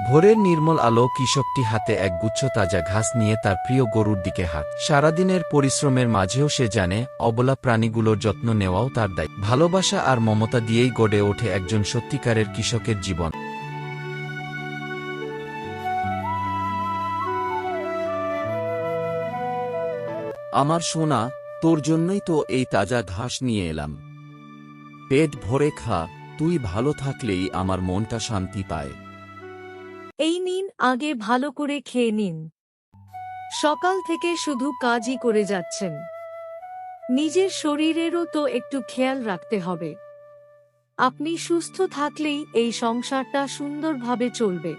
ভোরের নির্মল আলো কৃষকটি হাতে এক গুচ্ছ তাজা ঘাস নিয়ে তার প্রিয় গরুর দিকে হাঁট। সারাদিনের পরিশ্রমের মাঝেও সে জানে অবলা প্রাণীগুলোর যত্ন নেওয়াও তার দায়িত্ব। ভালোবাসা আর মমতা দিয়েই গড়ে ওঠে একজন সত্যিকারের কৃষকের জীবন। আমার সোনা, তোর জন্যই তো এই তাজা ঘাস নিয়ে এলাম। পেট ভরে খা, তুই ভালো থাকলেই আমার মনটা শান্তি পায়। এই নিন, আগে ভালো করে খেয়ে নিন। সকাল থেকে শুধু কাজই করে যাচ্ছেন। নিজের শরীরেরও তো একটু খেয়াল রাখতে হবে। আপনি সুস্থ থাকলেই এই সংসারটা সুন্দরভাবে চলবে।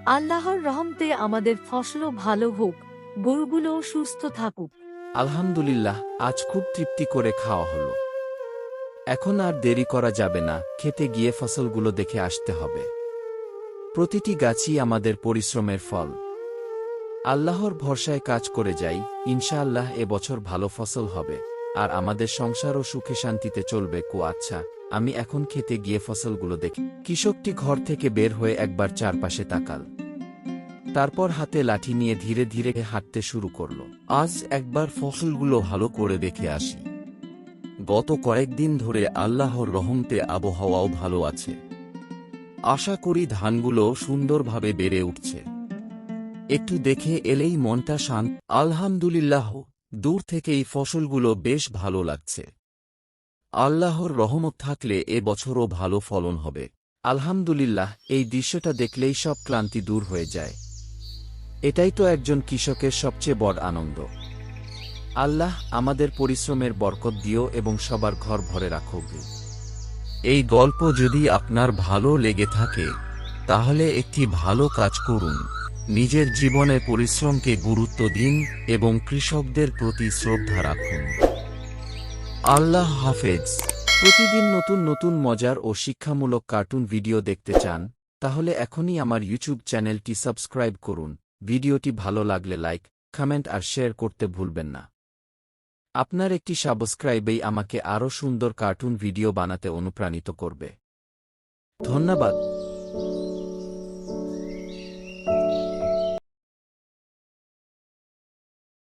আল্লাহর রহমতে আমাদের ফসলও ভালো হোক, গরুগুলোও সুস্থ থাকুক। আলহামদুলিল্লাহ, আজ খুব তৃপ্তি করে খাওয়া হলো। এখন আর দেরি করা যাবে না, খেতে গিয়ে ফসলগুলো দেখে আসতে হবে। প্রতিটি গাছই আমাদের পরিশ্রমের ফল। আল্লাহর ভরসায় কাজ করে যাই, ইনশাআল্লাহ এবছর ভালো ফসল হবে, আর আমাদের সংসারও সুখে শান্তিতে চলবে। আচ্ছা, আমি এখন খেতে গিয়ে ফসলগুলো দেখি। কৃষকটি ঘর থেকে বের হয়ে একবার চারপাশে তাকাল। তারপর হাতে লাঠি নিয়ে ধীরে ধীরে হাঁটতে শুরু করল। আজ একবার ফসলগুলো ভালো করে দেখে আসি। গত কয়েকদিন ধরে আল্লাহর রহমতে আবহাওয়াও ভালো আছে। আশা করি ধানগুলো সুন্দরভাবে বেড়ে উঠছে। একটু দেখে এলেই মনটা শান্ত। আলহামদুলিল্লাহ, দূর থেকেই ফসলগুলো বেশ ভালো লাগছে। আল্লাহর রহমত থাকলে এ বছরও ভালো ফলন হবে। আলহামদুলিল্লাহ, এই দৃশ্যটা দেখলেই সব ক্লান্তি দূর হয়ে যায়। এটাই তো একজন কৃষকের সবচেয়ে বড় আনন্দ। আল্লাহ আমাদের পরিশ্রমের বরকত দিও এবং সবার ঘর ভরে রাখো। এই গল্প যদি আপনার ভালো লেগে থাকে তাহলে একটি ভালো কাজ করুন, নিজের জীবনে পরিশ্রমকে গুরুত্ব দিন এবং কৃষকদের প্রতি শ্রদ্ধা রাখুন। আল্লাহ হাফেজ। প্রতিদিন নতুন নতুন মজার ও শিক্ষামূলক কার্টুন ভিডিও দেখতে চান? তাহলে এখনই আমার ইউটিউব চ্যানেলটি সাবস্ক্রাইব করুন। ভিডিওটি ভালো লাগলে লাইক, কমেন্ট আর শেয়ার করতে ভুলবেন না। আপনার একটি সাবস্ক্রাইবেই আমাকে আরও সুন্দর কার্টুন ভিডিও বানাতে অনুপ্রাণিত করবে। ধন্যবাদ।